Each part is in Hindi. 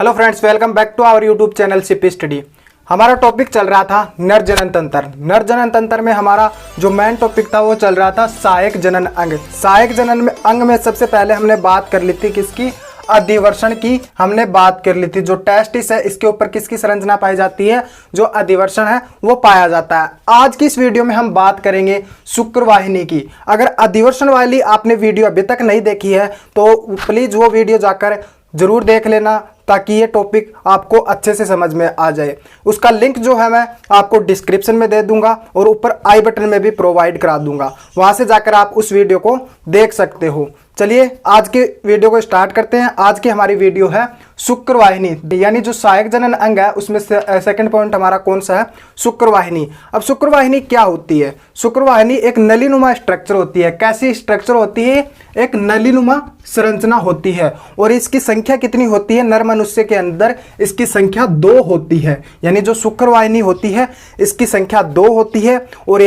Hello friends, welcome back to our YouTube channel CP study. हमारा टॉपिक चल रहा था नर जनन तंत्र। नर जनन तंत्र में हमारा जो मेन टॉपिक था वो चल रहा था सहायक जनन अंग। सहायक जनन में अंग में सबसे पहले हमने बात कर ली थी किसकी, अधिवर्षण की हमने बात कर ली थी। जो टेस्टिस है इसके ऊपर किसकी संरचना पाई जाती है, जो अधिवर्षण है वो पाया जाता है। आज की इस वीडियो में हम बात करेंगे शुक्रवाहिनी की। अगर अधिवर्षण वाली आपने वीडियो अभी तक नहीं देखी है तो प्लीज वो वीडियो जाकर जरूर देख लेना ताकि ये टॉपिक आपको अच्छे से समझ में आ जाए। उसका लिंक जो है मैं आपको डिस्क्रिप्शन में दे दूंगा और ऊपर आई बटन में भी प्रोवाइड करा दूंगा, वहां से जाकर आप उस वीडियो को देख सकते हो। चलिए आज के वीडियो को स्टार्ट करते हैं। आज की हमारी वीडियो है शुक्रवाहिनी, यानी जो सहायक जनन अंग है उसमें सेकंड पॉइंट हमारा कौन सा है, शुक्रवाहिनी। अब शुक्रवाहिनी क्या होती है? शुक्रवाहिनी एक नलीनुमा स्ट्रक्चर होती है। कैसी स्ट्रक्चर होती है? एक नलीनुमा संरचना होती है। और इसकी संख्या कितनी होती है? नर मनुष्य के अंदर इसकी संख्या 2 होती है। यानी जो शुक्रवाहिनी होती है इसकी संख्या 2 होती है और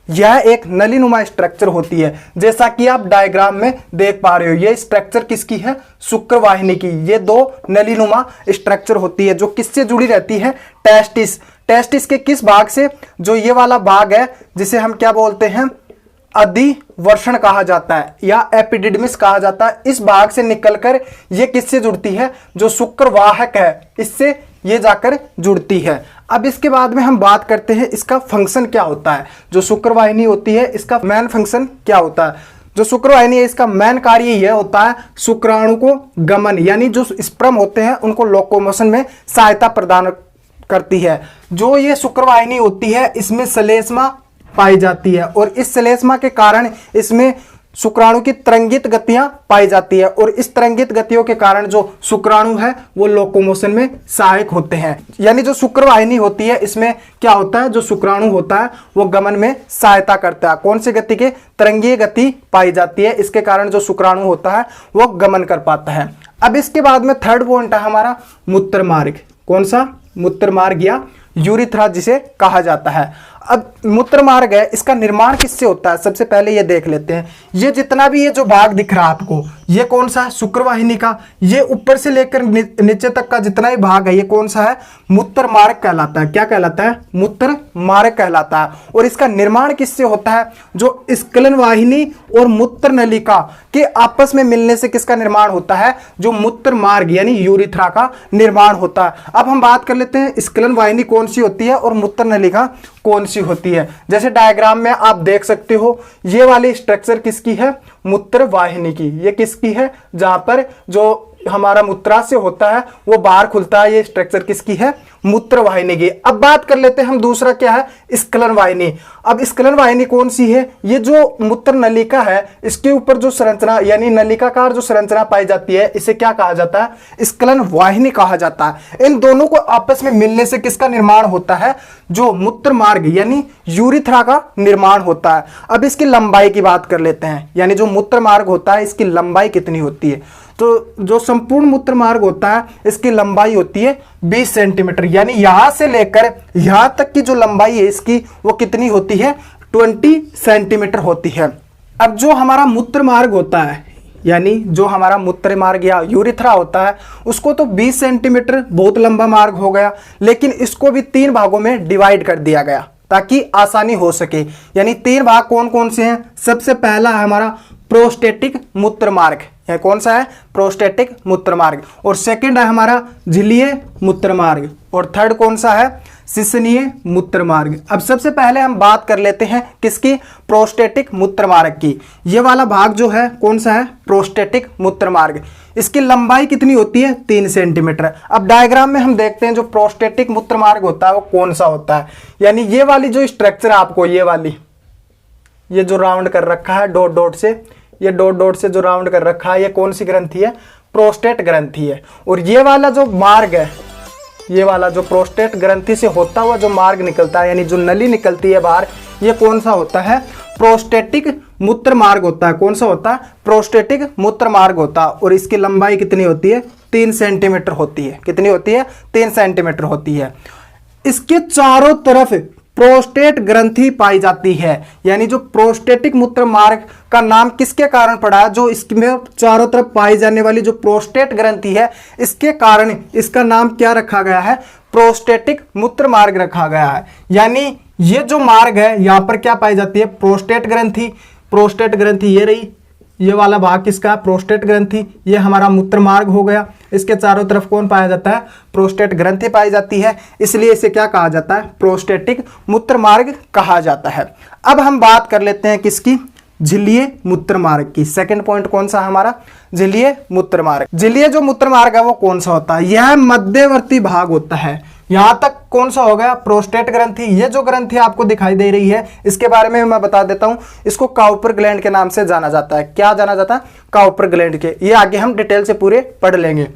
यह एक नलीनुमा स्ट्रक्चर होती है। जैसा कि आप डायग्राम में देख पा रहे हो, ये स्ट्रक्चर किसकी है, शुक्रवाहिनी की। ये 2 नलीनुमा स्ट्रक्चर होती है जो किससे जुड़ी रहती है, टेस्टिस। टेस्टिस के किस भाग से? जो ये वाला भाग है जिसे हम क्या बोलते हैं, अधिवर्षण कहा जाता है या एपिडिडमिस कहा जाता है। इस भाग से निकलकर ये किससे जुड़ती है, जो शुक्रवाहक है इससे ये जाकर जुड़ती है। अब इसके बाद में हम बात करते हैं इसका फंक्शन क्या होता है। जो शुक्रवाहिनी होती है इसका मेन फंक्शन क्या होता है? जो शुक्रवाहिनी है इसका मेन कार्य यह होता है शुक्राणु को गमन, यानी जो स्पर्म होते हैं उनको लोकोमोशन में सहायता प्रदान करती है। जो ये शुक्रवाहिनी होती है इसमें श्लेष्मा पाई जाती है और इस श्लेष्मा के कारण इसमें शुक्राणु की तरंगित गतियां पाई जाती है और इस तरंगित गतियों के कारण जो शुक्राणु है वो लोकोमोशन में सहायक होते हैं। यानी जो शुक्रवाहिनी होती है इसमें क्या होता है, जो शुक्राणु होता है वो गमन में सहायता करता है। कौन सी गति के? तरंगीय गति पाई जाती है, इसके कारण जो शुक्राणु होता है वो गमन कर पाता है। अब इसके बाद में थर्ड पॉइंट है हमारा मूत्र मार्ग। कौन सा? मूत्र मार्ग या यूरिथ्रा जिसे कहा जाता है। अब मूत्र मार्ग है इसका निर्माण किससे होता है, सबसे पहले ये देख लेते हैं। ये जितना भी ये जो भाग दिख रहा है आपको, ये कौन सा है, शुक्रवाहिनी का। ये ऊपर से लेकर नीचे तक का जितना भी भाग है ये कौन सा है, मूत्र मार्ग कहलाता है। क्या कहलाता है? मूत्र मार्ग कहलाता है। और इसका निर्माण किससे होता है, जो स्खलन वाहिनी और मूत्र नलिका के आपस में मिलने से किसका निर्माण होता है, जो मूत्र मार्ग यानी यूरिथ्रा का निर्माण होता है। अब हम बात कर लेते हैं स्खलन वाहिनी कौन सी होती है और मूत्र नलिका कौन सी होती है। जैसे डायग्राम में आप देख सकते हो ये वाली स्ट्रक्चर किसकी है, मूत्र वाहिनी की। ये किसकी है, जहां पर जो हमारा मूत्राशय होता है वो बाहर खुलता है, ये स्ट्रक्चर किसकी है, मूत्र वाहिनी की। अब बात कर लेते हैं हम दूसरा क्या है, स्खलन वाहिनी। अब स्खलन वाहिनी कौन सी है, ये जो मूत्र नलिका है इसके ऊपर जो संरचना यानी नलिकाकार जो संरचना पाई जाती है इसे क्या कहा जाता है, स्खलन वाहिनी कहा जाता है। इन दोनों को आपस में मिलने से किसका निर्माण होता है, जो मूत्र मार्ग यानी यूरिथ्रा का निर्माण होता है। अब इसकी लंबाई की बात कर लेते हैं, यानी जो मूत्र मार्ग होता है इसकी लंबाई कितनी होती है। तो जो संपूर्ण मूत्र मार्ग होता है इसकी लंबाई होती है 20 सेंटीमीटर, यानी यहां से लेकर यहां तक की जो लंबाई है इसकी वो कितनी होती है, 20 सेंटीमीटर होती है। अब जो हमारा मूत्र मार्ग होता है यानी जो हमारा मूत्र मार्ग या यूरिथ्रा होता है उसको तो 20 सेंटीमीटर बहुत लंबा मार्ग हो गया, लेकिन इसको भी 3 भागों में डिवाइड कर दिया गया ताकि आसानी हो सके। यानी 3 भाग कौन कौन से हैं? सबसे पहला है हमारा प्रोस्टेटिक मूत्र मार्ग, यह कौन सा है, प्रोस्टेटिक मूत्र मार्ग। और सेकंड है हमारा झिल्लीय मूत्र मार्ग और थर्ड कौन सा है, शिश्नीय मूत्र मार्ग। अब सबसे पहले हम बात कर लेते हैं किसकी, प्रोस्टेटिक मूत्र मार्ग की। ये वाला भाग जो है कौन सा है, प्रोस्टेटिक मूत्र मार्ग। इसकी लंबाई कितनी होती है, 3 सेंटीमीटर। अब डायग्राम में हम देखते हैं जो प्रोस्टेटिक मूत्र मार्ग होता है वो कौन सा होता है। यानी ये वाली जो स्ट्रक्चर आपको ये वाली, ये जो राउंड कर रखा है डॉट डॉट से, ये डॉट डॉट से जो राउंड कर रखा है ये कौन सी ग्रंथि है, प्रोस्टेट ग्रंथि है। और ये वाला जो मार्ग है, ये वाला जो प्रोस्टेट ग्रंथि से होता हुआ जो मार्ग निकलता है यानी जो नली निकलती है बाहर, ये कौन सा होता है, प्रोस्टेटिक मूत्र मार्ग होता है। कौन सा होता है, प्रोस्टेटिक मूत्र मार्ग होता है। और इसकी लंबाई कितनी होती है, 3 सेंटीमीटर होती है। कितनी होती है, 3 सेंटीमीटर होती है। इसके चारों तरफ प्रोस्टेट ग्रंथि पाई जाती है। यानी जो प्रोस्टेटिक मूत्र मार्ग का नाम किसके कारण पड़ा है, जो इसमें चारों तरफ पाई जाने वाली जो प्रोस्टेट ग्रंथि है, इसके कारण इसका नाम क्या रखा गया है, प्रोस्टेटिक मूत्र मार्ग रखा गया है। यानी ये जो मार्ग है यहाँ पर क्या पाई जाती है, प्रोस्टेट ग्रंथि। प्रोस्टेट ग्रंथि ये रही, ये वाला भाग किसका, प्रोस्टेट ग्रंथि, ये हमारा मूत्र मार्ग हो गया। इसके चारों तरफ कौन पाया जाता है, प्रोस्टेट ग्रंथि पाई जाती है, इसलिए इसे क्या कहा जाता है, प्रोस्टेटिक मूत्र मार्ग कहा जाता है। अब हम बात कर लेते हैं किसकी, झिल्लीय मूत्र मार्ग की। सेकंड पॉइंट कौन सा है हमारा, झिल्लीय मूत्र मार्ग। झिल्लीय जो मूत्र मार्ग है वो कौन सा होता है, यह मध्यवर्ती भाग होता है। यहां तक कौन सा हो गया, प्रोस्टेट ग्रंथि। ये जो ग्रंथि आपको दिखाई दे रही है, इसके बारे में मैं बता देता हूं, इसको काउपर ग्लैंड के नाम से जाना जाता है। क्या जाना जाता है, काउपर ग्लैंड के। ये आगे हम डिटेल से पूरे पढ़ लेंगे।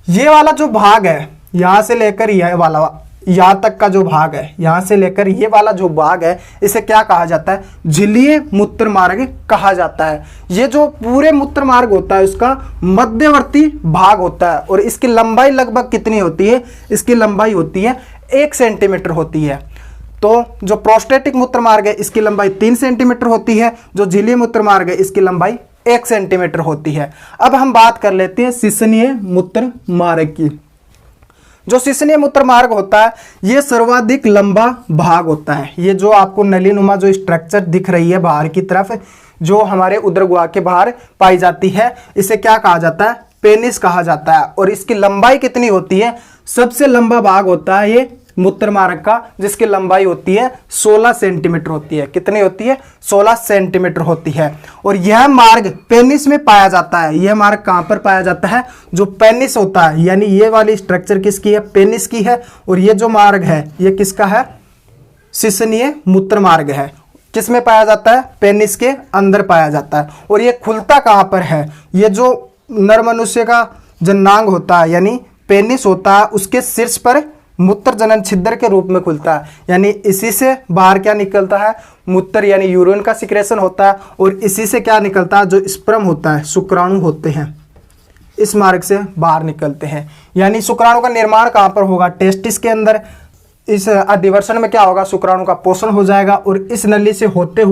ये वाला जो भाग है, यहां से लेकर यह वाला यहां तक का जो भाग है, यहां से लेकर ये वाला जो भाग है, इसे क्या कहा जाता है, झिल्लीय मूत्र मार्ग कहा जाता है। ये जो पूरे मूत्र मार्ग होता है उसका मध्यवर्ती भाग होता है, और इसकी लंबाई लगभग कितनी होती है, इसकी लंबाई होती है 1 सेंटीमीटर होती है। तो जो प्रोस्टेटिक मूत्र मार्ग है इसकी लंबाई 3 सेंटीमीटर होती है, जो झिल्लीय मूत्र मार्ग है इसकी लंबाई 1 सेंटीमीटर होती है। अब हम बात कर लेते हैं सिसनीय मूत्र मार्ग की। जो सिसनीय मूत्र मार्ग होता है ये सर्वाधिक लंबा भाग होता है। ये जो आपको नलीनुमा जो स्ट्रक्चर दिख रही है बाहर की तरफ, जो हमारे उदर गुहा के बाहर पाई जाती है, इसे क्या कहा जाता है, पेनिस कहा जाता है। और इसकी लंबाई कितनी होती है, सबसे लंबा भाग होता है ये मूत्र मार्ग का, जिसकी लंबाई होती है 16 सेंटीमीटर होती है। कितनी होती है, 16 सेंटीमीटर होती है। और यह मार्ग पेनिस में पाया जाता है। यह मार्ग कहां पर पाया जाता है, जो पेनिस होता है, यानी ये वाली स्ट्रक्चर किसकी है, पेनिस की है। और ये जो मार्ग है ये किसका है, सिसनीय मूत्र मार्ग है। किस में पाया जाता है, पेनिस के अंदर पाया जाता है। और ये खुलता कहां पर है, ये जो नर मनुष्य का जनांग होता है यानी पेनिस होता है, उसके शीर्ष पर मूत्र जनन छिद्र के रूप में खुलता है। यानी इसी से बाहर क्या निकलता है, मूत्र यानी यूरिन का सिक्रेशन होता है। और इसी से क्या निकलता है, जो स्पर्म होता है, शुक्राणु होते हैं, इस मार्ग से बाहर निकलते हैं। यानी शुक्राणु का निर्माण कहाँ पर होगा, टेस्टिस के अंदर। इस अधिवर्षण में क्या होगा, शुक्राणु का पोषण हो जाएगा, और इस नली से होते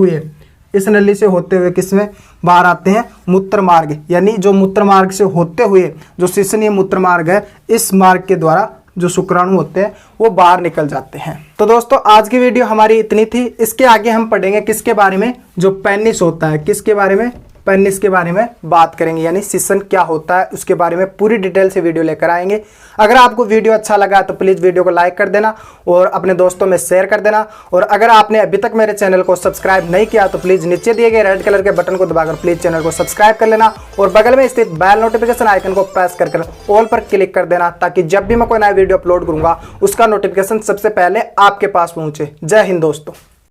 हुए किसमें बाहर आते हैं, मूत्र मार्ग। यानी जो मूत्र मार्ग से होते हुए जो सिसनीय मूत्र मार्ग है, इस मार्ग के द्वारा जो शुक्राणु होते हैं वो बाहर निकल जाते हैं। तो दोस्तों आज की वीडियो हमारी इतनी थी। इसके आगे हम पढ़ेंगे किसके बारे में, जो पेनिस होता है, किसके बारे में, पेनिस के बारे में बात करेंगे। यानी सिसन क्या होता है उसके बारे में पूरी डिटेल से वीडियो लेकर आएंगे। अगर आपको वीडियो अच्छा लगा तो प्लीज़ वीडियो को लाइक कर देना और अपने दोस्तों में शेयर कर देना। और अगर आपने अभी तक मेरे चैनल को सब्सक्राइब नहीं किया तो प्लीज़ नीचे दिए गए रेड कलर के बटन को दबाकर प्लीज़ चैनल को सब्सक्राइब कर लेना, और बगल में स्थित बेल नोटिफिकेशन आइकन को प्रेस कर ऑल पर क्लिक कर देना, ताकि जब भी मैं कोई नया वीडियो अपलोड करूंगा उसका नोटिफिकेशन सबसे पहले आपके पास पहुंचे। जय हिंद दोस्तों।